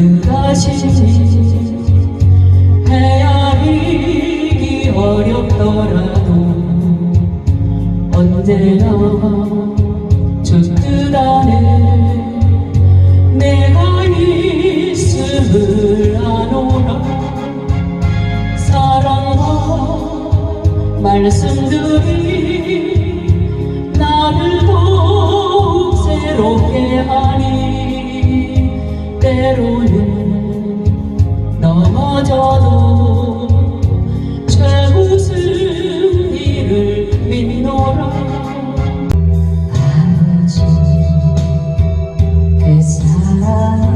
또다시 헤아리기 어렵더라도 언제나 젖듯 안에 내가 있음을 아노라. 사랑과 말씀들이 나를 더욱 새롭게 하니 때로는 넘어져도 최우승 이를 믿노라. 아버지 그 사랑이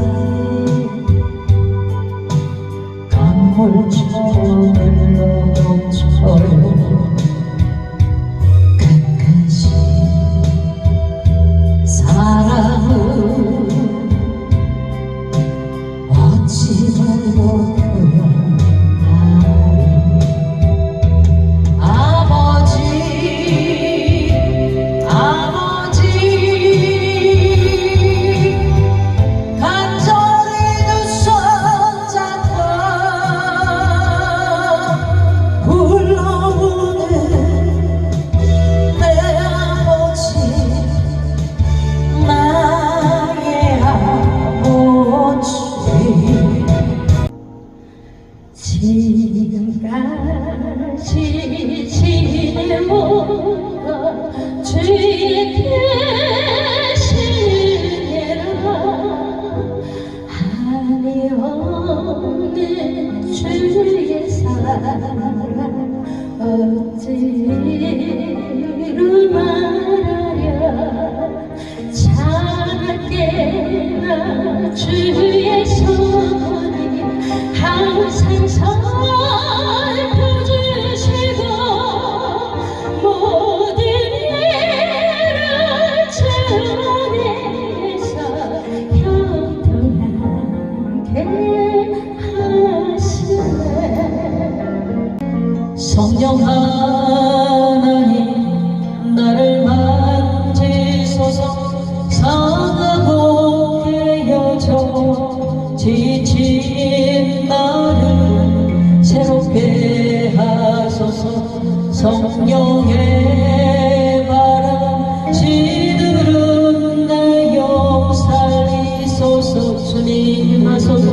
강물처럼 흘러넘쳐요. 끝까지 사랑은 어찌 말로 표현하리. 아버지 아버지 간절히 두 손 잡고 불러보네 내 아버지 나의 아버지. 지금까지 지내온 것 주의 계시느라 한이 없는 주의 사랑 어찌로 말하랴. 작게나 주의 손이 항상 살펴주시고 모든 일을 주님께서 형통하게 하시네. 성령 하나님 나를 만지소서. 상하고 깨어져 지친 나를 새롭게 하소서. 성령의 바람 시들은 내 영 살리소서. 주님 하소서.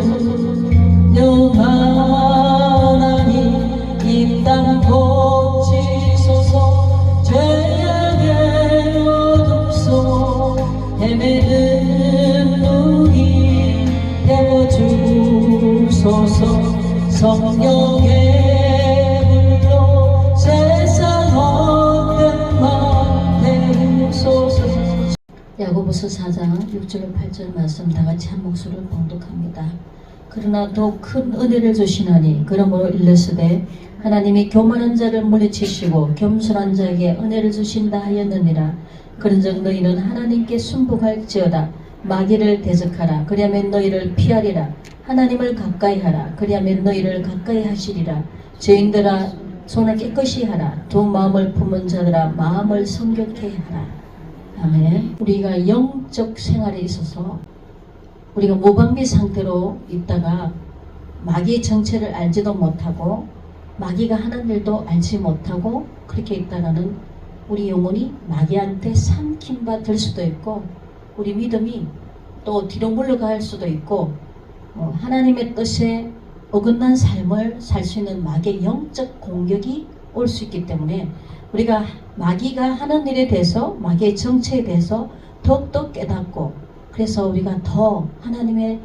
영 하나님 이 땅 고치소서. 죄악의 어둠 속 헤매는 눈이 되어주소서. 성령의 불로 세상 헛된 맘 태우소서. 야고보서 4장 6절 8절 말씀 다같이 한 목소리로 봉독합니다. 그러나 더 큰 은혜를 주시나니 그러므로 일렀으되 하나님이 교만한 자를 물리치시고 겸손한 자에게 은혜를 주신다 하였느니라. 그런즉 너희는 하나님께 순복할지어다. 마귀를 대적하라. 그리하면 너희를 피하리라. 하나님을 가까이 하라. 그리하면 너희를 가까이 하시리라. 죄인들아 손을 깨끗이 하라. 두 마음을 품은 자들아 마음을 성결케 하라. 아멘. 우리가 영적 생활에 있어서 우리가 무방비 상태로 있다가 마귀의 정체를 알지도 못하고 마귀가 하는 일도 알지 못하고 그렇게 있다가는 우리 영혼이 마귀한테 삼킨 바 될 수도 있고 우리 믿음이 또 뒤로 물러갈 수도 있고 하나님의 뜻에 어긋난 삶을 살 수 있는 마귀의 영적 공격이 올 수 있기 때문에 우리가 마귀가 하는 일에 대해서 마귀의 정체에 대해서 더욱더 깨닫고 그래서 우리가 더 하나님의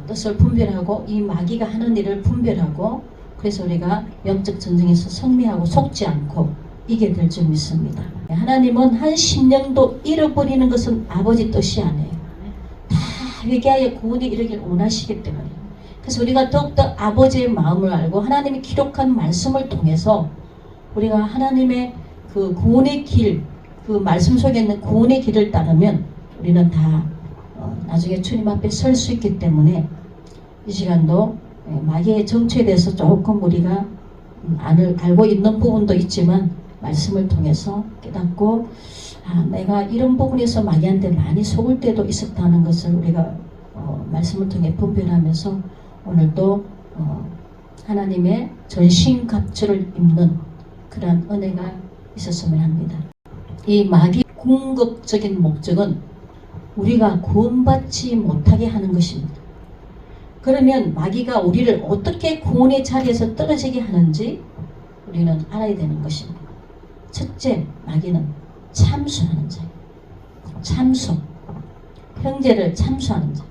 뜻을 분별하고 이 마귀가 하는 일을 분별하고 그래서 우리가 영적 전쟁에서 승리하고 속지 않고 이게 될 줄 믿습니다. 하나님은 한 심령도 잃어버리는 것은 아버지 뜻이 아니에요. 다 회개하여 구원에 이르길 원하시기 때문에 그래서 우리가 더욱더 아버지의 마음을 알고 하나님이 기록한 말씀을 통해서 우리가 하나님의 그 구원의 길, 그 말씀 속에 있는 구원의 길을 따르면 우리는 다 나중에 주님 앞에 설 수 있기 때문에 이 시간도 마귀의 정체에 대해서 조금 우리가 알고 있는 부분도 있지만 말씀을 통해서 깨닫고 내가 이런 부분에서 마귀한테 많이 속을 때도 있었다는 것을 우리가 말씀을 통해 분별하면서 오늘도 하나님의 전신갑주를 입는 그러한 은혜가 있었으면 합니다. 이 마귀의 궁극적인 목적은 우리가 구원받지 못하게 하는 것입니다. 그러면 마귀가 우리를 어떻게 구원의 자리에서 떨어지게 하는지 우리는 알아야 되는 것입니다. 첫째, 마귀는 참수하는 자예요. 참수. 형제를 참수하는 자.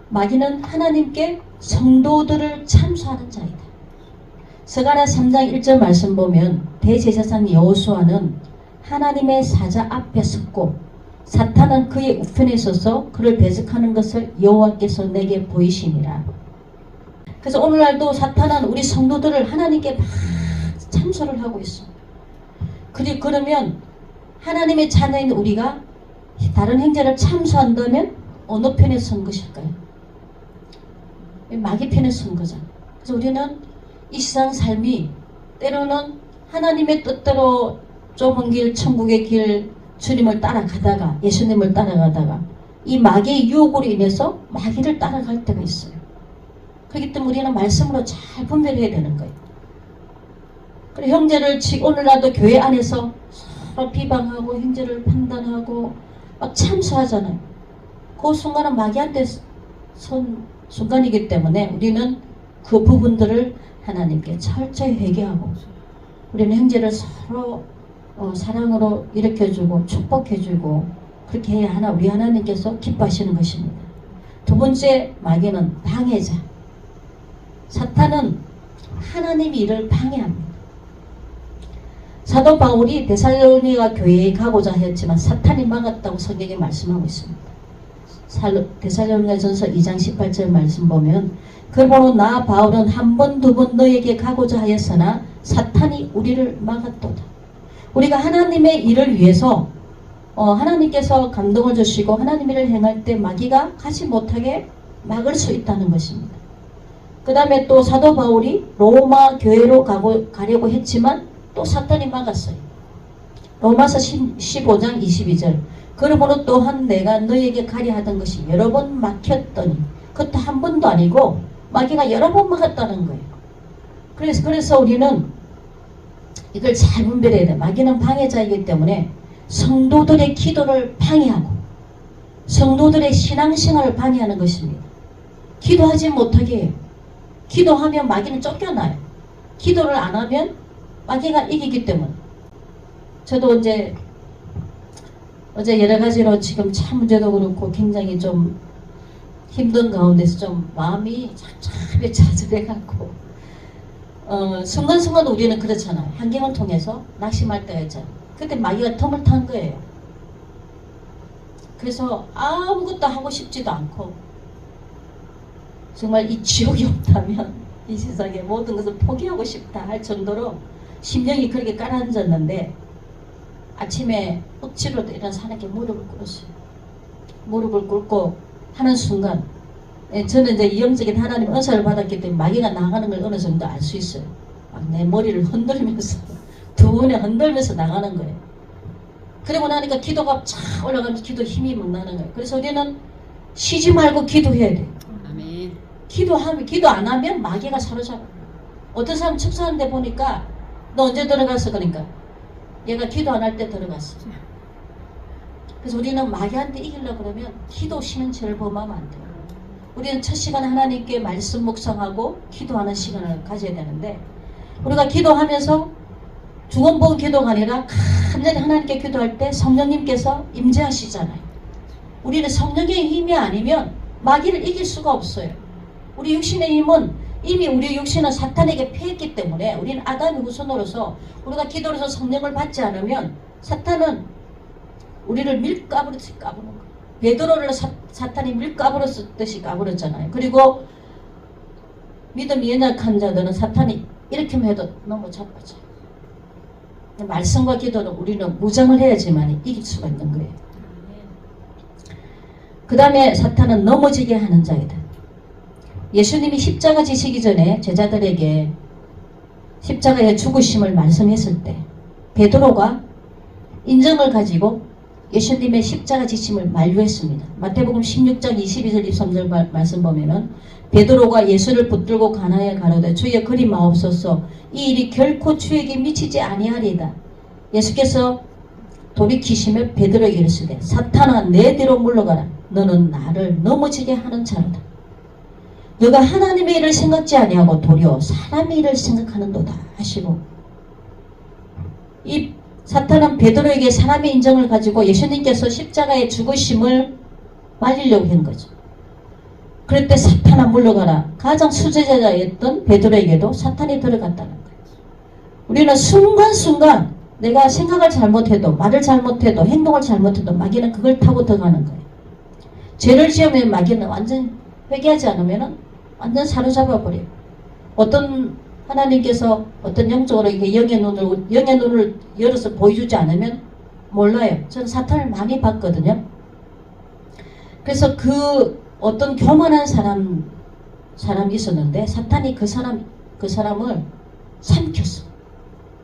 마귀는 하나님께 성도들을 참수하는 자이다. 스가랴 3장 1절 말씀 보면 대제사장 여호수아는 하나님의 사자 앞에 섰고 사탄은 그의 우편에 서서 그를 대적하는 것을 여호와께서 내게 보이시니라. 그래서 오늘날도 사탄은 우리 성도들을 하나님께 막 참소를 하고 있어. 그러면 하나님의 자녀인 우리가 다른 형제를 참소한다면 어느 편에 선 것일까요? 마귀 편에 선 거잖아. 그래서 우리는 이 세상 삶이 때로는 하나님의 뜻대로 좁은 길, 천국의 길, 주님을 따라가다가, 예수님을 따라가다가 이 마귀의 유혹으로 인해서 마귀를 따라갈 때가 있어요. 그렇기 때문에 우리는 말씀으로 잘 분별해야 되는 거예요. 그리고 형제를 오늘날도 교회 안에서 서로 비방하고 형제를 판단하고 막 참수하잖아요. 그 순간은 마귀한테 선 순간이기 때문에 우리는 그 부분들을 하나님께 철저히 회개하고 우리는 형제를 서로 사랑으로 일으켜주고 축복해주고 그렇게 해야 하나 우리 하나님께서 기뻐하시는 것입니다. 두 번째, 마귀는 방해자. 사탄은 하나님의 일을 방해합니다. 사도 바울이 데살로니가 교회에 가고자 하였지만 사탄이 막았다고 성경에 말씀하고 있습니다. 데살로니가전서 2장 18절 말씀 보면 그러므로 나 바울은 한 번 두 번 너에게 가고자 하였으나 사탄이 우리를 막았도다. 우리가 하나님의 일을 위해서 하나님께서 감동을 주시고 하나님의 일을 행할 때 마귀가 가지 못하게 막을 수 있다는 것입니다. 그 다음에 또 사도 바울이 로마 교회로 가려고 했지만 또 사탄이 막았어요. 로마서 15장 22절 그러므로 또한 내가 너에게 가려 하던 것이 여러 번 막혔더니 그것도 한 번도 아니고 마귀가 여러 번 막았다는 거예요. 그래서 우리는 이걸 잘 분별해야 돼. 마귀는 방해자이기 때문에 성도들의 기도를 방해하고 성도들의 신앙생활을 방해하는 것입니다. 기도하지 못하게 해요. 기도하면 마귀는 쫓겨나요. 기도를 안 하면 마귀가 이기기 때문에. 저도 어제 여러 가지로 지금 차 문제도 그렇고 굉장히 좀 힘든 가운데서 좀 마음이 참참히 좌절해갖고 순간순간 우리는 그렇잖아요. 환경을 통해서 낙심할 때가 있잖아요. 그때 마귀가 틈을 탄 거예요. 그래서 아무것도 하고 싶지도 않고 정말 이 지옥이 없다면 이 세상에 모든 것을 포기하고 싶다 할 정도로 심령이 그렇게 깔아앉았는데 아침에 억지로도 일어나서 하나님께 무릎을 꿇었어요. 무릎을 꿇고 하는 순간 저는 이제 영적인 하나님 은사를 받았기 때문에 마귀가 나가는 걸 어느 정도 알 수 있어요. 막 내 머리를 흔들면서 두뇌 흔들면서 나가는 거예요. 그리고 나니까 기도가 쫙 올라가면서 기도 힘이 막 나는 거예요. 그래서 우리는 쉬지 말고 기도해야 돼요. 아멘. 기도 안 하면 마귀가 사로잡아요. 어떤 사람 축사하는데 보니까 너 언제 들어갔어? 그러니까 얘가 기도 안 할 때 들어갔어. 그래서 우리는 마귀한테 이기려고 그러면 기도 쉬는 죄를 범하면 안 돼요. 우리는 첫 시간 하나님께 말씀 묵상하고 기도하는 시간을 가져야 되는데 우리가 기도하면서 두번본 기도가 아니라 간절히 하나님께 기도할 때 성령님께서 임재하시잖아요. 우리는 성령의 힘이 아니면 마귀를 이길 수가 없어요. 우리 육신의 힘은 이미 우리 육신은 사탄에게 패했기 때문에 우리는 아담의 후손으로서 우리가 기도를 해서 성령을 받지 않으면 사탄은 우리를 밀가부르듯이 까부는 거예요. 베드로를 사탄이 밀가부르듯이 까부렸잖아요. 그리고 믿음이 연약한 자들은 사탄이 이렇게만 해도 너무 자빠져요. 말씀과 기도는 우리는 무장을 해야지만 이길 수가 있는 거예요. 그 다음에 사탄은 넘어지게 하는 자이다. 예수님이 십자가 지시기 전에 제자들에게 십자가의 죽으심을 말씀했을 때 베드로가 인정을 가지고 예수님의 십자가 지침을 만류했습니다. 마태복음 16장 22절 23절 말씀 보면은 베드로가 예수를 붙들고 가나에 가로되 주여 그리 마옵소서 이 일이 결코 주에게 미치지 아니하리이다. 예수께서 돌이키시며 베드로에게 이르시되 사탄아 내 뒤로 물러가라. 너는 나를 넘어지게 하는 자로다. 너가 하나님의 일을 생각지 아니하고 도리어 사람의 일을 생각하는도다 하시고, 이 사탄은 베드로에게 사람의 인정을 가지고 예수님께서 십자가에 죽으심을 말리려고 한 거죠. 그럴 때 사탄아 물러가라. 가장 수제자였던 베드로에게도 사탄이 들어갔다는 거예요. 우리는 순간순간 내가 생각을 잘못해도, 말을 잘못해도, 행동을 잘못해도 마귀는 그걸 타고 들어가는 거예요. 죄를 지으면 마귀는 완전 회개하지 않으면 완전 사로잡아 버려요. 어떤 하나님께서 어떤 영적으로 이렇게 영의 눈을 열어서 보여주지 않으면 몰라요. 저는 사탄을 많이 봤거든요. 그래서 그 어떤 교만한 사람이 있었는데 사탄이 그 사람을 삼켰어.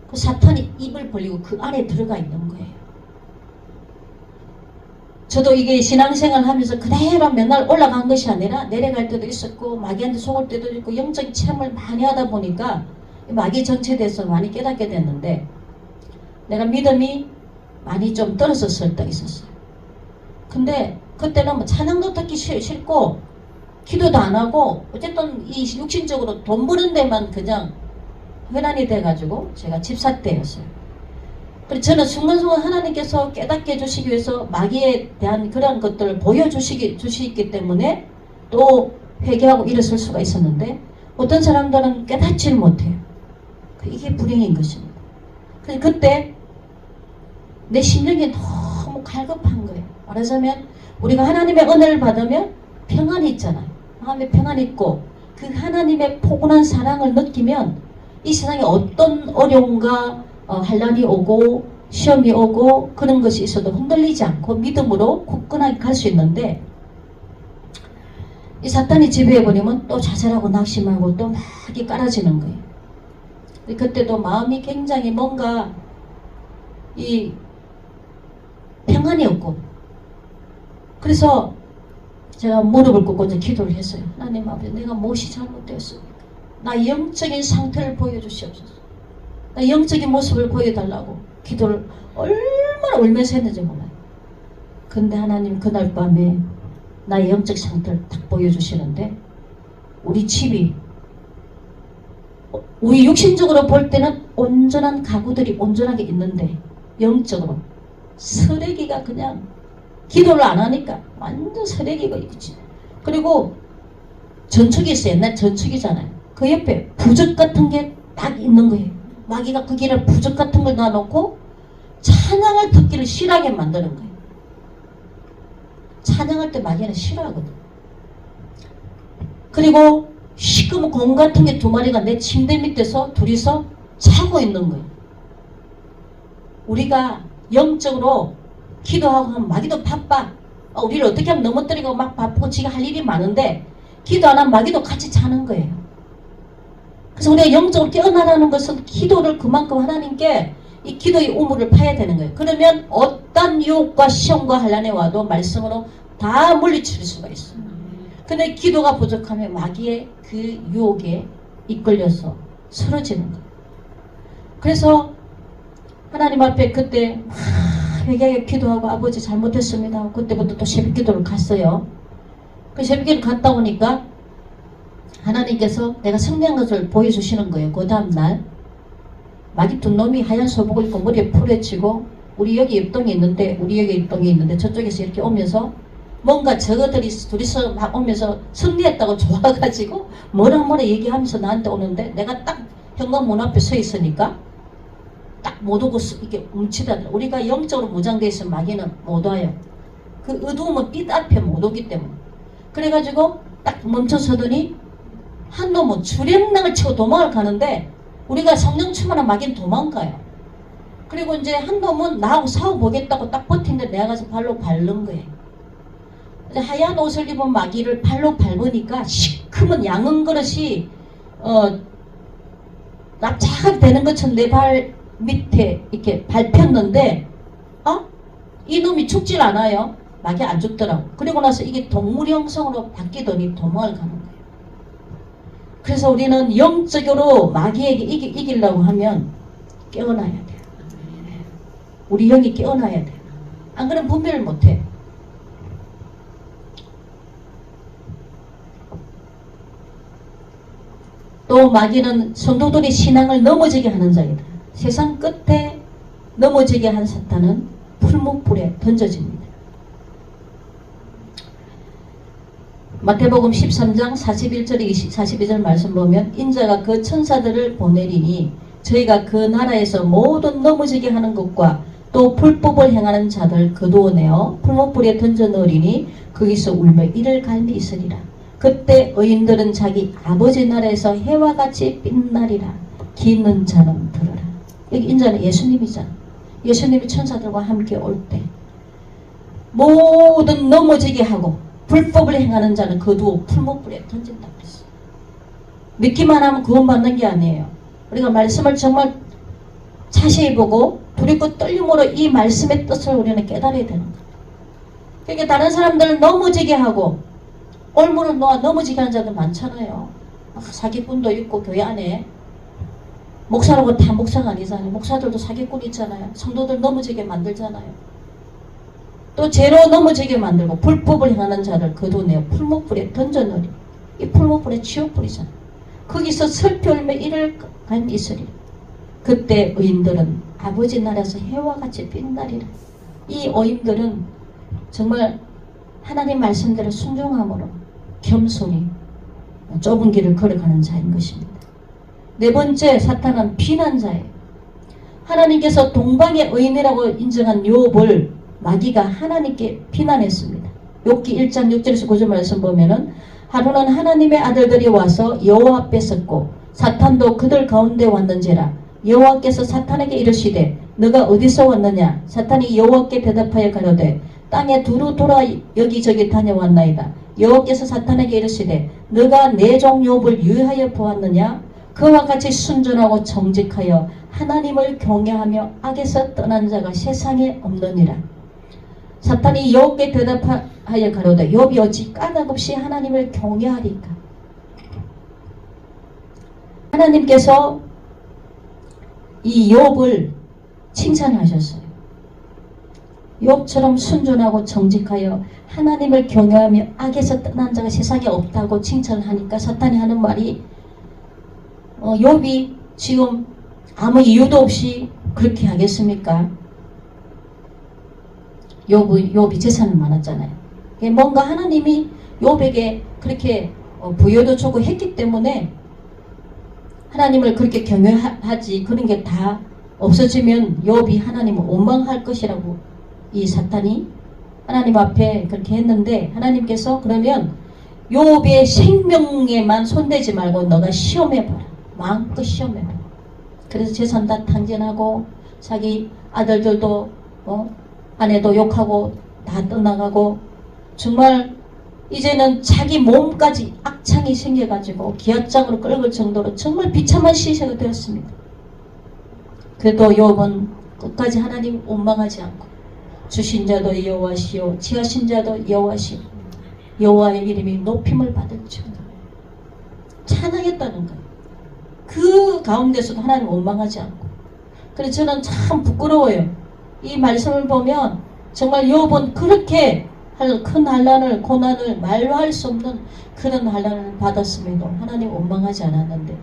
그 사탄이 입을 벌리고 그 안에 들어가 있는 거예요. 저도 이게 신앙생활 하면서 그대로 맨날 올라간 것이 아니라 내려갈 때도 있었고 마귀한테 속을 때도 있고 영적인 체험을 많이 하다 보니까 마귀 정체에 대해서 많이 깨닫게 됐는데, 내가 믿음이 많이 좀 떨어졌을 때 있었어요. 근데 그때는 뭐 찬양도 듣기 싫고 기도도 안 하고 어쨌든 이 육신적으로 돈 버는 데만 그냥 회난이 돼가지고 제가 집사 때였어요. 그래서 저는 순간순간 하나님께서 깨닫게 해주시기 위해서 마귀에 대한 그런 것들을 보여주시기 때문에 또 회개하고 일어설 수가 있었는데, 어떤 사람들은 깨닫지를 못해요. 이게 불행인 것입니다. 그래서 그때 내 심령이 너무 갈급한 거예요. 말하자면 우리가 하나님의 은혜를 받으면 평안이 있잖아요. 마음에 평안이 있고 그 하나님의 포근한 사랑을 느끼면 이 세상에 어떤 어려움과 환난이 오고 시험이 오고 그런 것이 있어도 흔들리지 않고 믿음으로 굳건하게 갈 수 있는데, 이 사탄이 지배해버리면 또 좌절하고 낙심하고 또 막 깔아지는 거예요. 그때도 마음이 굉장히 뭔가 이 평안이 없고, 그래서 제가 무릎을 꿇고 이제 기도를 했어요. 하나님 아버지, 내가 무엇이 잘못되었습니까? 나 영적인 상태를 보여주시옵소서. 나 영적인 모습을 보여달라고 기도를 얼마나 울면서 했는지 몰라요. 근데 하나님 그날 밤에 나의 영적 상태를 딱 보여주시는데, 우리 집이 우리 육신적으로 볼 때는 온전한 가구들이 온전하게 있는데 영적으로 쓰레기가 그냥 기도를 안 하니까 완전 쓰레기가 있지. 그리고 전축이 있어요. 옛날 전축이잖아요. 그 옆에 부적 같은 게 딱 있는 거예요. 마귀가 그 길에 부적 같은 걸 놔놓고 찬양을 듣기를 싫어하게 만드는 거예요. 찬양할 때 마귀는 싫어하거든. 그리고 시커먼 곰 같은 게 두 마리가 내 침대 밑에서 둘이서 자고 있는 거예요. 우리가 영적으로 기도하고 하면 마귀도 바빠. 우리를 어떻게 하면 넘어뜨리고 막 바쁘고 지가 할 일이 많은데 기도 안 하면 마귀도 같이 자는 거예요. 그래서 우리가 영적으로 깨어나라는 것은 기도를 그만큼 하나님께 이 기도의 우물을 파야 되는 거예요. 그러면 어떤 유혹과 시험과 환난에 와도 말씀으로 다 물리칠 수가 있어요. 근데 기도가 부족하면 마귀의 그 유혹에 이끌려서 쓰러지는 거예요. 그래서 하나님 앞에 그때 회개하게 기도하고 아버지 잘못했습니다. 그때부터 또 새벽기도를 갔어요. 그 새벽기도를 갔다 오니까 하나님께서 내가 승리한 것을 보여주시는 거예요. 그 다음날 마귀 두 놈이 하얀 소복을 입고 머리에 풀에 치고 우리 여기 입동이 있는데 저쪽에서 이렇게 오면서 뭔가 저거들이 둘이서 막 오면서 승리했다고 좋아가지고 뭐라 얘기하면서 나한테 오는데, 내가 딱 현관문 앞에 서 있으니까 딱 못 오고 이렇게 움치다더라. 우리가 영적으로 무장되어 있으면 마귀는 못 와요. 그 어두움은 빛 앞에 못 오기 때문에. 그래가지고 딱 멈춰서더니 한 놈은 주рем낭을 치고 도망을 가는데, 우리가 성령 충만한 마귀는 도망가요. 그리고 이제 한 놈은 나하고 싸워보겠다고 딱 버티는데 내가 가서 발로 밟는 거예요. 하얀 옷을 입은 마귀를 발로 밟으니까 시커먼 양은 그릇이 납작하게 되는 것처럼 내 발 밑에 이렇게 밟혔는데 이놈이 죽질 않아요. 마귀 안 죽더라고. 그리고 나서 이게 동물 형성으로 바뀌더니 도망을 가는 거예요. 그래서 우리는 영적으로 마귀에게 이기려고 하면 깨어나야 돼요. 우리 영이 깨어나야 돼요. 안 그러면 분별을 못해요. 또 마귀는 성도들의 신앙을 넘어지게 하는 자이다. 세상 끝에 넘어지게 한 사탄은 풀무불에 던져집니다. 마태복음 13장 41절 42절 말씀 보면 인자가 그 천사들을 보내리니 저희가 그 나라에서 모든 넘어지게 하는 것과 또 불법을 행하는 자들 거두어내어 풀무불에 던져 넣으리니 거기서 울며 이를 갈미 있으리라. 그때 의인들은 자기 아버지 나라에서 해와 같이 빛나리라. 귀 있는 자는 들으라. 여기 인자는 예수님이잖아. 예수님이 천사들과 함께 올 때 모든 넘어지게 하고 불법을 행하는 자는 거두어 풀무불에 던진다고 그랬어. 믿기만 하면 구원받는 게 아니에요. 우리가 말씀을 정말 자세히 보고 두렵고 떨림으로 이 말씀의 뜻을 우리는 깨달아야 되는 거예요. 그러니까 다른 사람들을 넘어지게 하고 올무를 놓아 넘어지게 하는 자들 많잖아요. 사기꾼도 있고 교회 안에 목사라고 다 목사가 아니잖아요. 목사들도 사기꾼 있잖아요. 성도들 넘어지게 만들잖아요. 또 죄로 넘어지게 만들고 불법을 행하는 자를 거두내어 풀무불에 던져넣으리. 이 풀무불에 치워버리잖아요. 거기서 슬피 울며 이를 갈미 있으리. 그때 의인들은 아버지 나라에서 해와 같이 빛나리라. 이 의인들은 정말 하나님 말씀대로 순종함으로 겸손히 좁은 길을 걸어가는 자인 것입니다. 네 번째, 사탄은 비난자예요. 하나님께서 동방의 의인이라고 인정한 욥을 마귀가 하나님께 비난했습니다. 욥기 1장 6절에서 9절 말씀 보면은 하루는 하나님의 아들들이 와서 여호와 앞에 섰고 사탄도 그들 가운데 왔는지라. 여호와께서 사탄에게 이르시되 너가 어디서 왔느냐. 사탄이 여호와께 대답하여 가로되 땅에 두루 돌아 여기저기 다녀왔나이다. 여호와께서 사탄에게 이르시되 너가 내 종 욥을 유의하여 보았느냐. 그와 같이 순전하고 정직하여 하나님을 경외하며 악에서 떠난 자가 세상에 없느니라. 사탄이 욥에게 대답하여 가로되 욥이 어찌 까닭없이 하나님을 경외하리까. 하나님께서 이 욥을 칭찬하셨어요. 욥처럼 순전하고 정직하여 하나님을 경외하며 악에서 떠난 자가 세상에 없다고 칭찬을 하니까 사탄이 하는 말이 욥이 지금 아무 이유도 없이 그렇게 하겠습니까? 욥이 재산이 많았잖아요. 뭔가 하나님이 욥에게 그렇게 부여도 주고 했기 때문에 하나님을 그렇게 경외하지 그런 게 다 없어지면 욥이 하나님을 원망할 것이라고 이 사탄이 하나님 앞에 그렇게 했는데 하나님께서 그러면 욥의 생명에만 손대지 말고 너가 시험해봐라. 마음껏 시험해봐라. 그래서 재산 다 탕진하고 자기 아들들도 아내도 욕하고 다 떠나가고 정말 이제는 자기 몸까지 악창이 생겨가지고 기압장으로 끌을 정도로 정말 비참한 시세가 되었습니다. 그래도 욥은 끝까지 하나님 원망하지 않고 주신 자도 여호와시오 지하신 자도 여호와시오 여호와의 이름이 높임을 받을지어다 찬양했다는 거예요. 그 가운데서도 하나님 원망하지 않고. 그래서 저는 참 부끄러워요. 이 말씀을 보면 정말 욥은 그렇게 큰 환난을 고난을 말로 할 수 없는 그런 환난을 받았음에도 하나님 원망하지 않았는데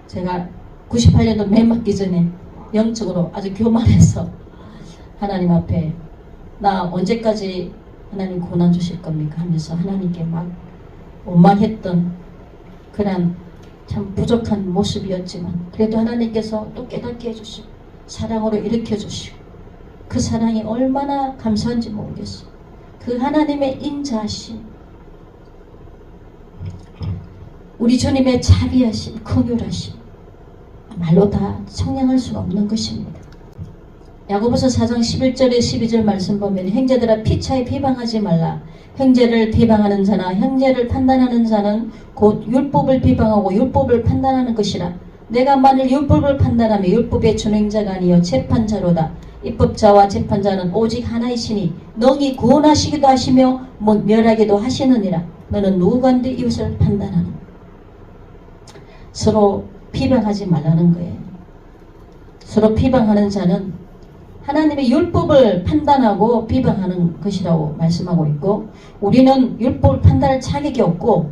제가 98년도 매 맞기 전에 영적으로 아주 교만해서 하나님 앞에 나 언제까지 하나님 고난 주실 겁니까 하면서 하나님께 막 원망했던 그런 참 부족한 모습이었지만 그래도 하나님께서 또 깨닫게 해주시고 사랑으로 일으켜 주시고 그 사랑이 얼마나 감사한지 모르겠어요. 그 하나님의 인자하심 우리 주님의 자비하심 긍휼하심 말로 다 청량할 수가 없는 것입니다. 야고보서 4장 11절에 12절 말씀 보면 형제들아 피차에 비방하지 말라. 형제를 비방하는 자나 형제를 판단하는 자는 곧 율법을 비방하고 율법을 판단하는 것이라. 내가 만일 율법을 판단하며 율법의 준행자가 아니요 재판자로다. 입법자와 재판자는 오직 하나이시니 능히 구원하시기도 하시며 멸하기도 하시느니라. 너는 누구간데 이웃을 판단하는. 서로 비방하지 말라는 거예요. 서로 비방하는 자는 하나님의 율법을 판단하고 비방하는 것이라고 말씀하고 있고, 우리는 율법을 판단할 자격이 없고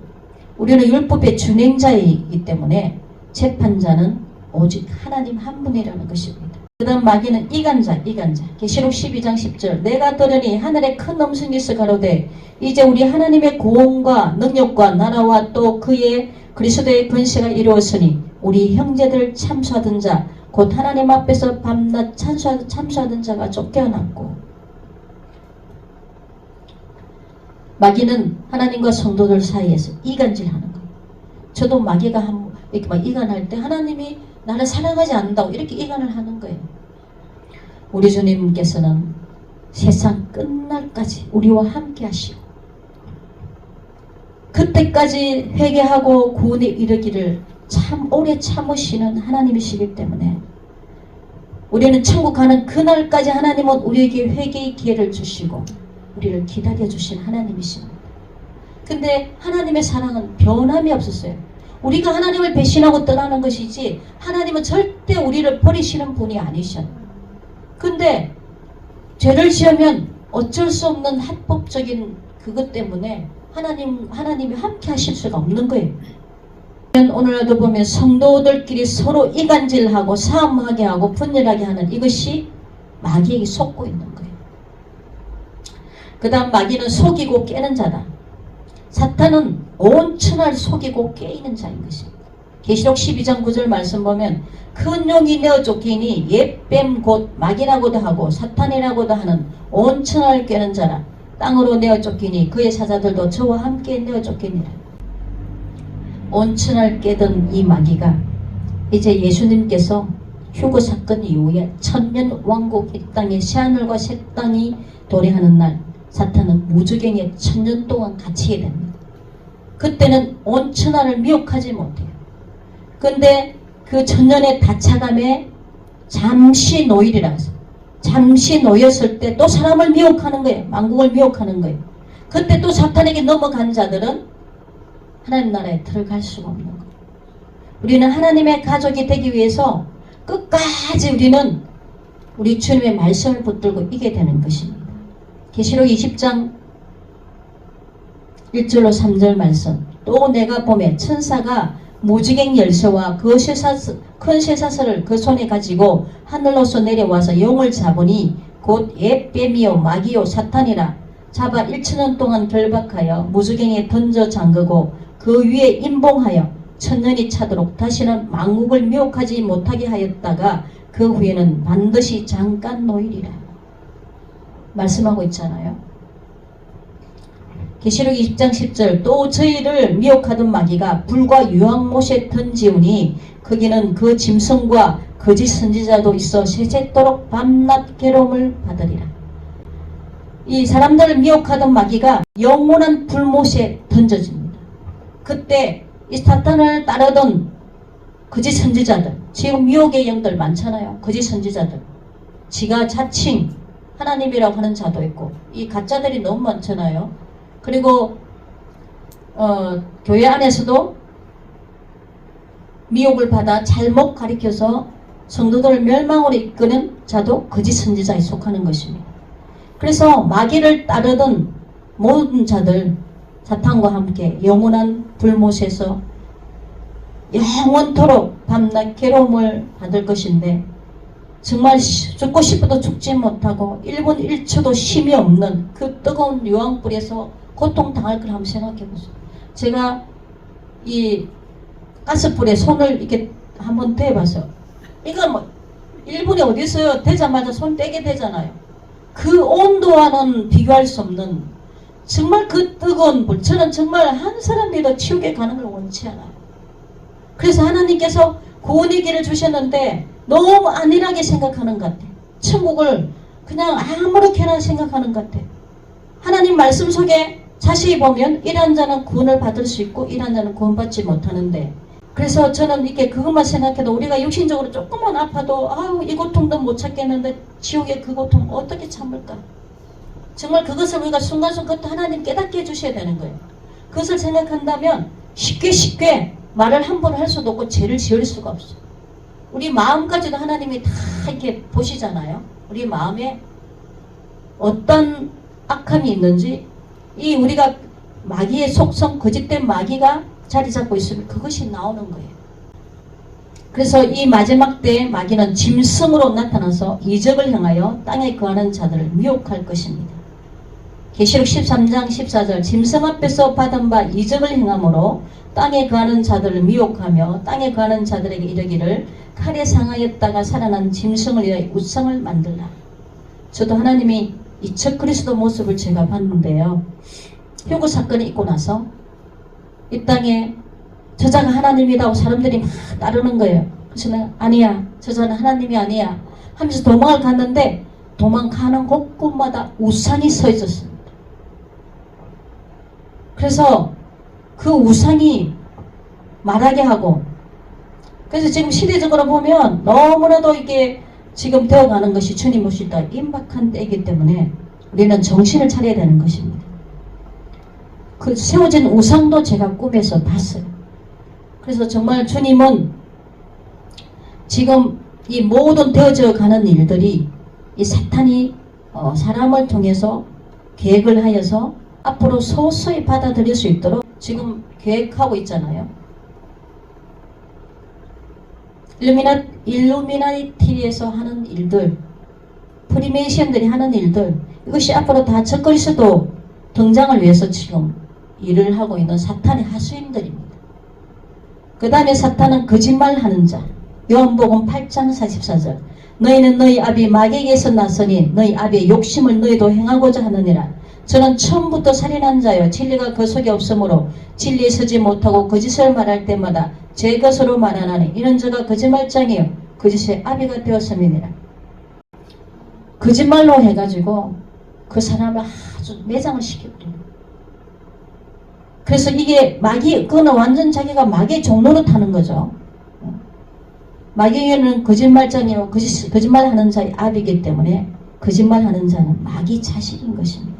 우리는 율법의 준행자이기 때문에 재판자는 오직 하나님 한 분이라는 것입니다. 그 다음 마귀는 이간자. 계시록 12장 10절 내가 들으니 하늘에 큰 음성에서 가로되 이제 우리 하나님의 구원과 능력과 나라와 또 그의 그리스도의 권세가 이루었으니 우리 형제들 참수하던 자 곧 하나님 앞에서 밤낮 참수하던 자가 쫓겨났고. 마귀는 하나님과 성도들 사이에서 이간질하는 거예요. 저도 마귀가 이렇게 막 이간할 때 하나님이 나를 사랑하지 않는다고 이렇게 이간을 하는 거예요. 우리 주님께서는 세상 끝날까지 우리와 함께 하시고 그때까지 회개하고 구원에 이르기를 참 오래 참으시는 하나님이시기 때문에 우리는 천국 가는 그날까지 하나님은 우리에게 회개의 기회를 주시고 우리를 기다려주신 하나님이십니다. 근데 하나님의 사랑은 변함이 없었어요. 우리가 하나님을 배신하고 떠나는 것이지 하나님은 절대 우리를 버리시는 분이 아니셔. 근데 죄를 지으면 어쩔 수 없는 합법적인 그것 때문에 하나님이 함께 하실 수가 없는 거예요. 오늘날도 보면 성도들끼리 서로 이간질하고 싸움하게 하고 분열하게 하는 이것이 마귀에게 속고 있는 거예요. 그 다음 마귀는 속이고 깨는 자다. 사탄은 온 천하를 속이고 깨이는 자인 것입니다. 계시록 12장 9절 말씀 보면 큰 용이 내어 쫓기니 옛뱀 곧 마귀라고도 하고 사탄이라고도 하는 온 천하를 깨는 자라. 땅으로 내어 쫓기니 그의 사자들도 저와 함께 내어 쫓기니라. 온 천하를 깨던 이 마귀가 이제 예수님께서 휴거 사건 이후에 천년 왕국 이 땅에 새하늘과 새 땅이 도래하는 날 사탄은 무주경에 천년 동안 갇히게 됩니다. 그때는 온 천하를 미혹하지 못해요. 근데 그 천년의 다차감에 잠시 노일이라고 해서 잠시 놓였을 때 또 사람을 미혹하는 거예요. 만국을 미혹하는 거예요. 그때 또 사탄에게 넘어간 자들은 하나님 나라에 들어갈 수가 없는 거예요. 우리는 하나님의 가족이 되기 위해서 끝까지 우리는 우리 주님의 말씀을 붙들고 이게 되는 것입니다. 계시록 20장 1절로 3절 말씀. 또 내가 보매 천사가 무지갱 열쇠와 그 큰 쇠사슬을 그 손에 가지고 하늘로서 내려와서 용을 잡으니 곧 옛뱀이요 마귀요 사탄이라 잡아 1천년 동안 결박하여 무지갱에 던져 잠그고 그 위에 임봉하여 천년이 차도록 다시는 만국을 미혹하지 못하게 하였다가 그 후에는 반드시 잠깐 노일이라 말씀하고 있잖아요. 계시록 20장 10절 또 저희를 미혹하던 마귀가 불과 유황못에 던지우니 거기는 그 짐승과 거짓 선지자도 있어 세세토록 밤낮 괴로움을 받으리라. 이 사람들을 미혹하던 마귀가 영원한 불못에 던져집니다. 그때 이 사탄을 따르던 거짓 선지자들, 지금 미혹의 영들 많잖아요. 거짓 선지자들, 지가 자칭 하나님이라고 하는 자도 있고 이 가짜들이 너무 많잖아요. 그리고 교회 안에서도 미혹을 받아 잘못 가리켜서 성도들을 멸망으로 이끄는 자도 거짓 선지자에 속하는 것입니다. 그래서 마귀를 따르던 모든 자들 사탄과 함께 영원한 불못에서 영원토록 밤낮 괴로움을 받을 것인데 정말 죽고 싶어도 죽지 못하고 1분 1초도 쉼이 없는 그 뜨거운 유황불에서 고통당할 걸 한번 생각해 보세요. 제가 이 가스불에 손을 이렇게 한번 대봐서 이거 뭐 1분이 어디 있어요? 대자마자 손 떼게 되잖아요. 그 온도와는 비교할 수 없는 정말 그 뜨거운 불. 저는 정말 한 사람이라도 지옥에 가는 걸 원치 않아요. 그래서 하나님께서 구원의 길을 주셨는데 너무 안일하게 생각하는 것 같아요. 천국을 그냥 아무렇게나 생각하는 것 같아요. 하나님 말씀 속에 자세히 보면 이런 자는 구원을 받을 수 있고 이런 자는 구원받지 못하는데 그래서 저는 이렇게 그것만 생각해도 우리가 육신적으로 조금만 아파도 아유 이 고통도 못 참겠는데 지옥의 그 고통 어떻게 참을까? 정말 그것을 우리가 순간순간 그것도 하나님 깨닫게 해주셔야 되는 거예요. 그것을 생각한다면 쉽게 말을 함부로 할 수도 없고 죄를 지을 수가 없어. 우리 마음까지도 하나님이 다 이렇게 보시잖아요. 우리 마음에 어떤 악함이 있는지 이 우리가 마귀의 속성, 거짓된 마귀가 자리 잡고 있으면 그것이 나오는 거예요. 그래서 이 마지막 때에 마귀는 짐승으로 나타나서 이적을 행하여 땅에 거하는 자들을 미혹할 것입니다. 계시록 13장 14절 짐승 앞에서 받은 바 이적을 행함으로 땅에 거하는 자들을 미혹하며 땅에 거하는 자들에게 이르기를 칼에 상하였다가 살아난 짐승을 위하여 우상을 만들라. 저도 하나님이 이 첫 그리스도 모습을 제가 봤는데요. 흉고 사건이 있고 나서 이 땅에 저자가 하나님이라고 사람들이 막 따르는 거예요. 그래서 내가 아니야, 저자는 하나님이 아니야 하면서 도망을 갔는데 도망가는 곳곳마다 우상이 서 있었습니다. 그래서 그 우상이 말하게 하고, 그래서 지금 시대적으로 보면 너무나도 이게 지금 되어가는 것이 주님 오실 때 임박한 때이기 때문에 우리는 정신을 차려야 되는 것입니다. 그 세워진 우상도 제가 꿈에서 봤어요. 그래서 정말 주님은 지금 이 모든 되어져 가는 일들이 이 사탄이 사람을 통해서 계획을 하여서 앞으로 서서히 받아들일 수 있도록 지금 계획하고 있잖아요. 일루미나티에서 하는 일들, 프리메이션들이 하는 일들, 이것이 앞으로 다 첫 그리스도 등장을 위해서 지금 일을 하고 있는 사탄의 하수인들입니다. 그 다음에 사탄은 거짓말하는 자. 요한복음 8장 44절. 너희는 너희 아비 마귀에게서 났으니 너희 아비의 욕심을 너희도 행하고자 하느니라. 저는 처음부터 살인한 자요 진리가 그 속에 없으므로 진리에 서지 못하고 거짓을 말할 때마다 제 것으로 말하나니 이는 저가 거짓말장이요 거짓의 아비가 되었음이니라. 거짓말로 해가지고 그 사람을 아주 매장을 시켰대요. 그래서 이게 마귀, 그거는 완전 자기가 마귀의 종로로 타는 거죠. 마귀에는 거짓말장이요 거짓말하는 자의 아비이기 때문에 거짓말하는 자는 마귀 자식인 것입니다.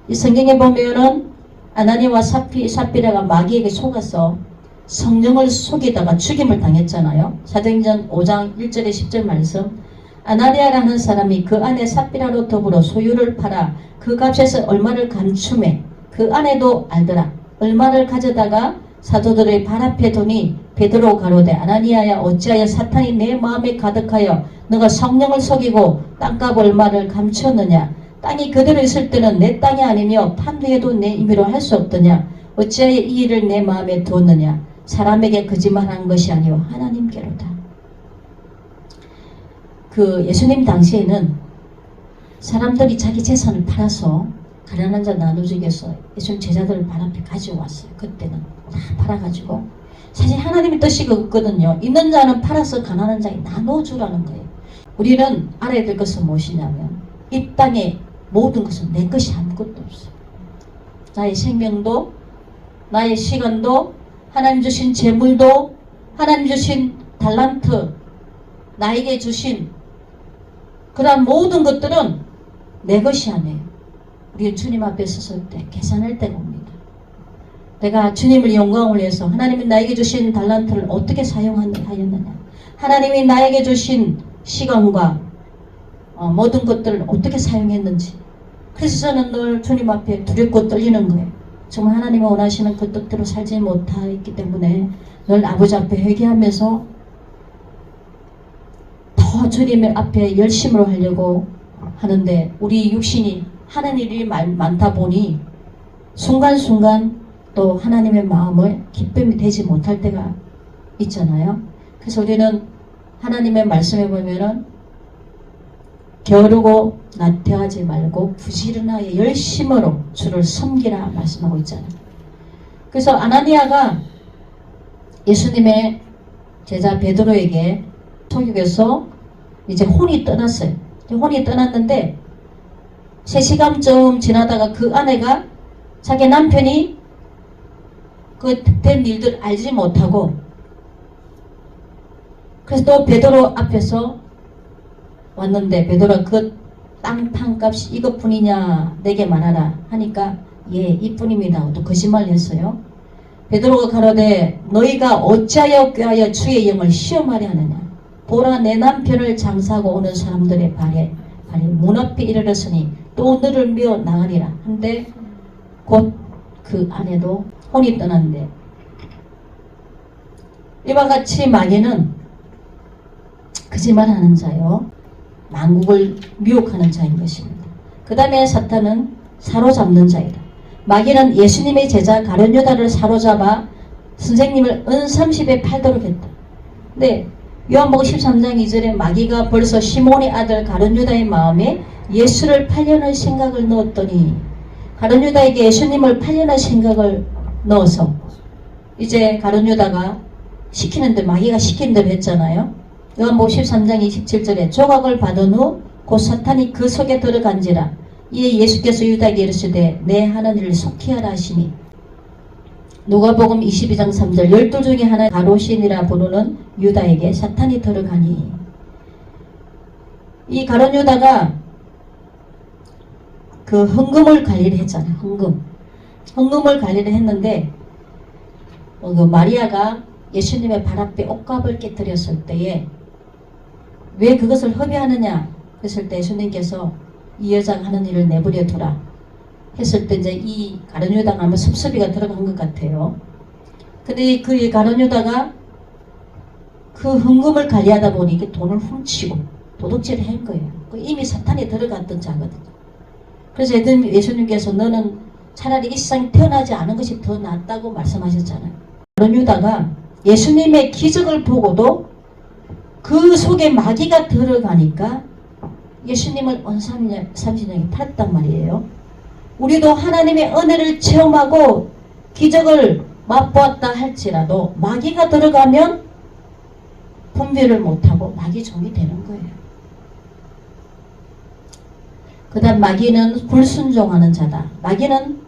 이 성경에 보면은 아나니와 삽비라가 마귀에게 속아서 성령을 속이다가 죽임을 당했잖아요. 사도행전 5장 1절에 10절 말씀. 아나니아라는 사람이 그 안에 삽비라로 더불어 소유를 팔아 그 값에서 얼마를 감춤해 그 아내도 알더라. 얼마를 가져다가 사도들의 발 앞에 두니 베드로 가로되 아나니아야 어찌하여 사탄이 내 마음에 가득하여 너가 성령을 속이고 땅값 얼마를 감추었느냐. 땅이 그대로 있을 때는 내 땅이 아니며 판도해도 내 임의로 할 수 없더냐. 어찌하여 이 일을 내 마음에 두었느냐. 사람에게 거짓말한 것이 아니오 하나님께로다. 그 예수님 당시에는 사람들이 자기 재산을 팔아서 가난한 자 나눠주기 위해서 예수님 제자들을 발 앞에 가져왔어요. 그때는 다 팔아가지고 사실 하나님의 뜻이 그거거든요. 있는 자는 팔아서 가난한 자에 나눠주라는 거예요. 우리는 알아야 될 것은 무엇이냐면 이 땅에 모든 것은 내 것이 아무것도 없어요. 나의 생명도 나의 시간도 하나님 주신 재물도 하나님 주신 달란트 나에게 주신 그런 모든 것들은 내 것이 아니에요. 우리 주님 앞에 섰을 때 계산할 때가 옵니다. 내가 주님을 영광을 위해서 하나님이 나에게 주신 달란트를 어떻게 사용하였느냐. 하나님이 나에게 주신 시간과 모든 것들을 어떻게 사용했는지. 그래서 저는 늘 주님 앞에 두렵고 떨리는 거예요. 정말 하나님이 원하시는 그 뜻대로 살지 못했기 때문에 늘 아버지 앞에 회개하면서 더 주님 앞에 열심으로 하려고 하는데 우리 육신이 하는 일이 많다 보니 순간순간 또 하나님의 마음을 기쁨이 되지 못할 때가 있잖아요. 그래서 우리는 하나님의 말씀에 보면은 게으르고 나태하지 말고 부지런하게 열심으로 주를 섬기라 말씀하고 있잖아요. 그래서 아나니아가 예수님의 제자 베드로에게 토육에서 이제 혼이 떠났어요. 혼이 떠났는데 3시간쯤 지나다가 그 아내가 자기 남편이 그 된 일들 알지 못하고 그래서 또 베드로 앞에서 왔는데 베드로가 그 땅판값이 이것뿐이냐 내게 말하라 하니까 예 이뿐입니다. 또 거짓말을 했어요. 베드로가 가로되 너희가 어찌하여 꾀하여 주의 영을 시험하려 하느냐. 보라 내 남편을 장사하고 오는 사람들의 발에 문 앞에 이르렀으니 또 너를 미어 나가리라. 한데 곧 그 아내도 혼이 떠났는데 이와 같이 마귀는 거짓말하는 자요 만국을 미혹하는 자인 것입니다. 그 다음에 사탄은 사로잡는 자이다. 마귀는 예수님의 제자 가룟 유다를 사로잡아 선생님을 은30에 팔도록 했다. 네, 요한복음 13장 2절에 마귀가 벌써 시몬의 아들 가룟 유다의 마음에 예수를 팔려는 생각을 넣었더니 가룟 유다에게 예수님을 팔려는 생각을 넣어서 이제 가룟 유다가 시키는데 마귀가 시킨 대로 했잖아요. 요한복음 13장 27절에 조각을 받은 후 곧 사탄이 그 속에 들어간지라. 이에 예수께서 유다에게 이르시되 내 하는 일을 속히 하라 하시니 누가복음 22장 3절 12 중에 하나 가롯신이라 부르는 유다에게 사탄이 들어가니 이 가룟 유다가 그 헌금을 관리를 했잖아요. 헌금을 관리를 했는데 그 마리아가 예수님의 발 앞에 옷값을 깨뜨렸을 때에 왜 그것을 허비하느냐 했을 때 예수님께서 이 여자가 하는 일을 내버려 두라 했을 때 이제 이 가룟 유다가 아마 섭섭이가 들어간 것 같아요. 근데 그 가룟 유다가 그 헌금을 관리하다 보니 이게 돈을 훔치고 도둑질을 한 거예요. 이미 사탄이 들어갔던 자거든요. 그래서 예수님께서 너는 차라리 이 세상에 태어나지 않은 것이 더 낫다고 말씀하셨잖아요. 가룟 유다가 예수님의 기적을 보고도 그 속에 마귀가 들어가니까 예수님을 온 30년에 팔았단 말이에요. 우리도 하나님의 은혜를 체험하고 기적을 맛보았다 할지라도 마귀가 들어가면 분별을 못하고 마귀 종이 되는 거예요. 그 다음 마귀는 불순종하는 자다. 마귀는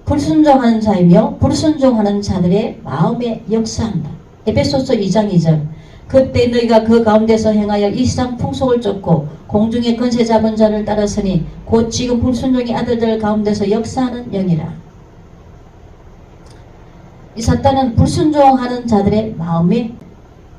불순종하는 자이며 불순종하는 자들의 마음에 역사한다. 에베소서 2장 2절 그때 너희가 그 가운데서 행하여 이 세상 풍속을 쫓고 공중의 권세 잡은 자를 따랐으니 곧 지금 불순종의 아들들 가운데서 역사하는 영이라. 이 사탄은 불순종하는 자들의 마음에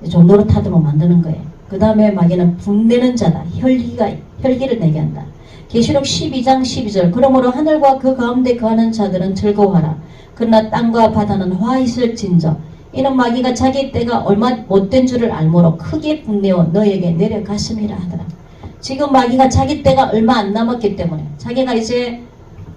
좀 노릇하도록 만드는 거예요. 그 다음에 마귀는 분내는 자다. 혈기를 내게 한다. 계시록 12장 12절 그러므로 하늘과 그 가운데 거하는 자들은 즐거워하라. 그러나 땅과 바다는 화 있을진저 이는 마귀가 자기 때가 얼마 못된 줄을 알므로 크게 분내어 너에게 내려갔음이라 하더라. 지금 마귀가 자기 때가 얼마 안 남았기 때문에 자기가 이제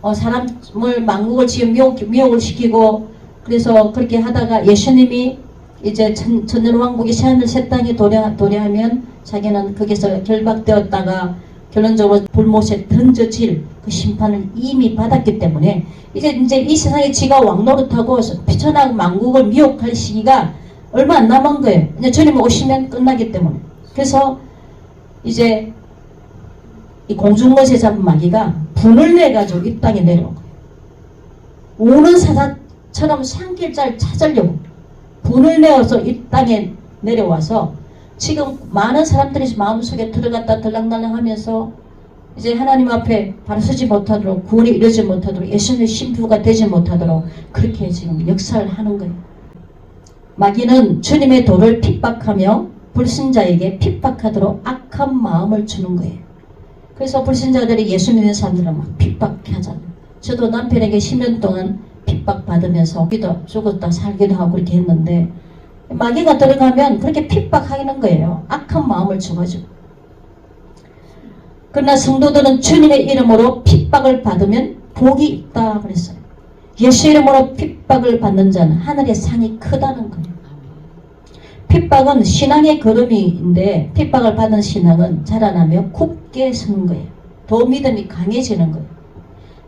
사람을 만국을 지금 미혹을 시키고 그래서 그렇게 하다가 예수님이 이제 천년왕국이 새하늘 새 땅에 도래하면 자기는 거기서 결박되었다가 결론적으로 불못에 던져질 그 심판을 이미 받았기 때문에 이제 이 세상에 지가 왕노릇하고 피천하고 만국을 미혹할 시기가 얼마 안 남은 거예요. 이제 주님 오시면 끝나기 때문에. 그래서 이제 이 공중것에 잡은 마귀가 분을 내가지고 이 땅에 내려온 거예요. 우는 사자처럼 산길자를 찾으려고 분을 내어서 이 땅에 내려와서 지금 많은 사람들이 마음속에 들어갔다 들락날락 하면서 이제 하나님 앞에 바로 서지 못하도록 구원이 이루어지지 못하도록 예수님의 신부가 되지 못하도록 그렇게 지금 역사를 하는 거예요. 마귀는 주님의 도를 핍박하며 불신자에게 핍박하도록 악한 마음을 주는 거예요. 그래서 불신자들이 예수 믿는 사람들은 막 핍박하잖아요. 저도 남편에게 10년 동안 핍박받으면서 죽었다 살기도 하고 그렇게 했는데 마귀가 들어가면 그렇게 핍박하는 거예요. 악한 마음을 줘가지고. 그러나 성도들은 주님의 이름으로 핍박을 받으면 복이 있다 그랬어요. 예수 이름으로 핍박을 받는 자는 하늘의 상이 크다는 거예요. 핍박은 신앙의 걸음인데 핍박을 받은 신앙은 자라나며 굳게 서는 거예요. 더 믿음이 강해지는 거예요.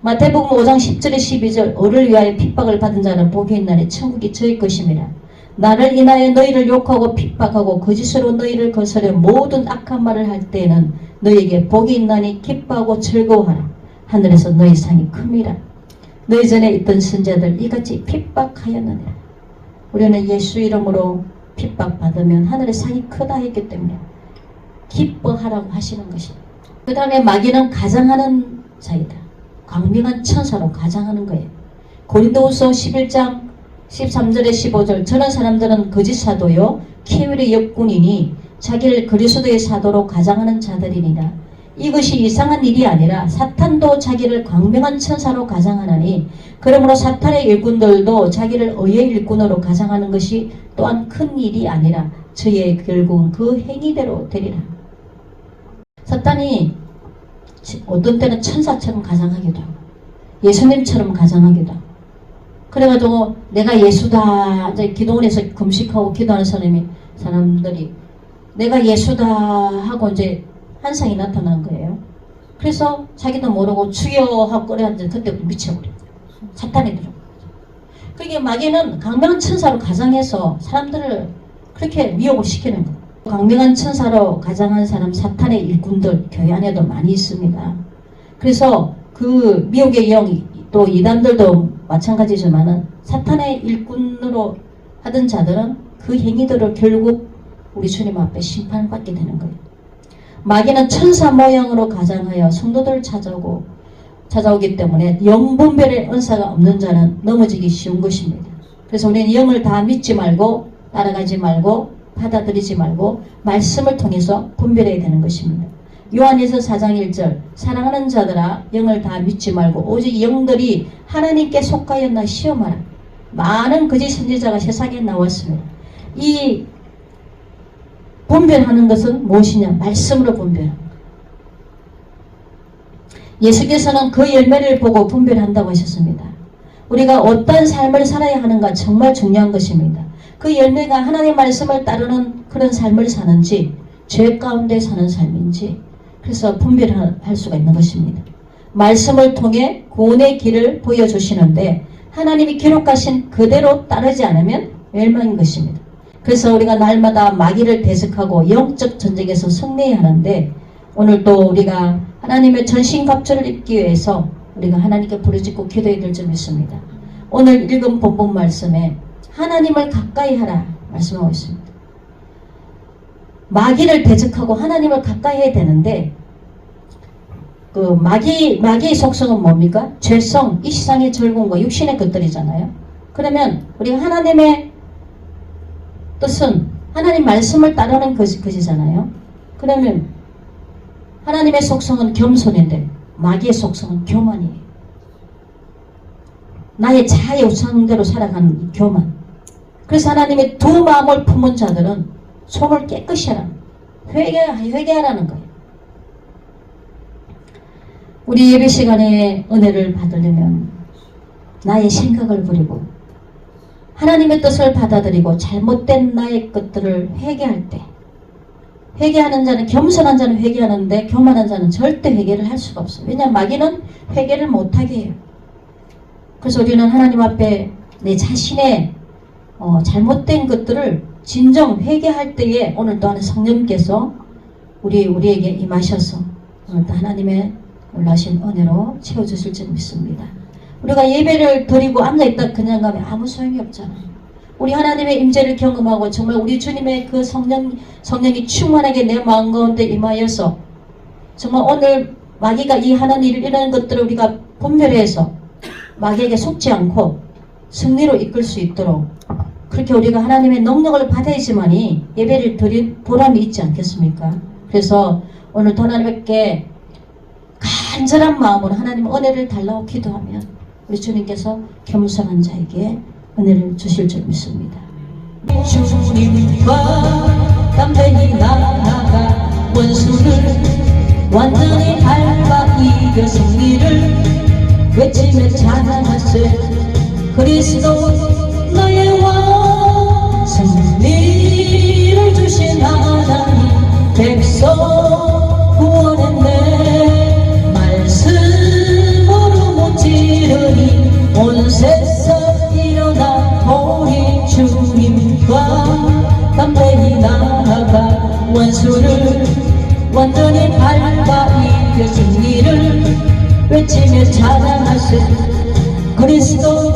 마태복음 5장 10절에 12절 어를 위하여 핍박을 받은 자는 복이 있나니 천국이 저희 것임이라. 나를 인하여 너희를 욕하고 핍박하고 거짓으로 너희를 거스려 모든 악한 말을 할 때에는 너희에게 복이 있나니 기뻐하고 즐거워하라. 하늘에서 너희 상이 큼이라. 너희 전에 있던 선자들 이같이 핍박하였느니라. 우리는 예수 이름으로 핍박받으면 하늘의 상이 크다 했기 때문에 기뻐하라고 하시는 것입니다. 그 다음에 마귀는 가장하는 자이다. 광명한 천사로 가장하는 거예요. 고린도후서 11장 13절에 15절 저런 사람들은 거짓 사도요 ke율의 역군이니 자기를 그리스도의 사도로 가장하는 자들이니라. 이것이 이상한 일이 아니라 사탄도 자기를 광명한 천사로 가장하나니 그러므로 사탄의 일꾼들도 자기를 의의 일꾼으로 가장하는 것이 또한 큰 일이 아니라 저의 결국은 그 행위대로 되리라. 사탄이 어떤 때는 천사처럼 가장하기도 하고 예수님처럼 가장하기도 하고 그래가지고 내가 예수다 이제 기도원에서 금식하고 기도하는 사람들이 내가 예수다 하고 이제 환상이 나타난 거예요. 그래서 자기도 모르고 주여 하고 꺼내는데 그때부터 미쳐버려요. 사탄이 들어오고. 그러니까 마귀는 강명한 천사로 가장해서 사람들을 그렇게 미혹을 시키는 거예요. 강명한 천사로 가장한 사람 사탄의 일꾼들 교회 안에도 많이 있습니다. 그래서 그 미혹의 영 또 이단들도 마찬가지지만은 사탄의 일꾼으로 하던 자들은 그 행위들을 결국 우리 주님 앞에 심판을 받게 되는 거예요. 마귀는 천사 모양으로 가장하여 성도들을 찾아오기 때문에 영분별의 은사가 없는 자는 넘어지기 쉬운 것입니다. 그래서 우리는 영을 다 믿지 말고 따라가지 말고 받아들이지 말고 말씀을 통해서 분별해야 되는 것입니다. 요한에서 4장 1절 사랑하는 자들아 영을 다 믿지 말고 오직 영들이 하나님께 속하였나 시험하라. 많은 거짓 선지자가 세상에 나왔습니다. 이 분별하는 것은 무엇이냐? 말씀으로 분별합니다. 예수께서는 그 열매를 보고 분별한다고 하셨습니다. 우리가 어떤 삶을 살아야 하는가 정말 중요한 것입니다. 그 열매가 하나님의 말씀을 따르는 그런 삶을 사는지 죄 가운데 사는 삶인지 그래서 분별할 수가 있는 것입니다. 말씀을 통해 구원의 길을 보여주시는데 하나님이 기록하신 그대로 따르지 않으면 멸망인 것입니다. 그래서 우리가 날마다 마귀를 대적하고 영적 전쟁에서 승리해야 하는데 오늘 또 우리가 하나님의 전신갑주를 입기 위해서 우리가 하나님께 부르짖고 기도해야 될 줄 믿습니다. 오늘 읽은 본문 말씀에 하나님을 가까이 하라 말씀하고 있습니다. 마귀를 대적하고 하나님을 가까이 해야 되는데 그 마귀의 속성은 뭡니까? 죄성, 이 세상의 즐거움과 육신의 것들이잖아요. 그러면 우리가 하나님의 뜻은 하나님 말씀을 따르는 것이잖아요. 그러면 하나님의 속성은 겸손인데 마귀의 속성은 교만이에요. 나의 자아의 우상대로 살아가는 교만. 그래서 하나님의 두 마음을 품은 자들은 속을 깨끗이 하라는 회개하라는 거예요. 우리 예배 시간에 은혜를 받으려면 나의 생각을 버리고 하나님의 뜻을 받아들이고 잘못된 나의 것들을 회개할 때 회개하는 자는 겸손한 자는 회개하는데 교만한 자는 절대 회개를 할 수가 없어요. 왜냐하면 마귀는 회개를 못하게 해요. 그래서 우리는 하나님 앞에 내 자신의 잘못된 것들을 진정 회개할 때에 오늘 또한 성령께서 우리에게 임하셔서 오늘 또 하나님의 놀라신 은혜로 채워주실 줄 믿습니다. 우리가 예배를 드리고 앉아있다 그냥 가면 아무 소용이 없잖아요. 우리 하나님의 임재를 경험하고 정말 우리 주님의 그 성령이 충만하게 내 마음 가운데 임하여서 정말 오늘 마귀가 이 하는 일을 이런 것들을 우리가 분별해서 마귀에게 속지 않고 승리로 이끌 수 있도록 그렇게 우리가 하나님의 능력을 받아야지만이 예배를 드린 보람이 있지 않겠습니까? 그래서 오늘 도 하나님께 간절한 마음으로 하나님 은혜를 달라고 기도하면 우리 주님께서 겸손한 자에게 은혜를 주실 줄 믿습니다. 주님과 담대히 나아가 원수를 완전히 밟아 이겨 승리를 외치며 찬양하세. 그리스도 너의 왕 승리를 주신 하나님 백성 구원했네. 말씀으로 무찌르니 온 세상 일어나 우리 주님과 담대히 나아가 원수를 완전히 밟아 이겨 승리를 외치며 찬양하세. 그리스도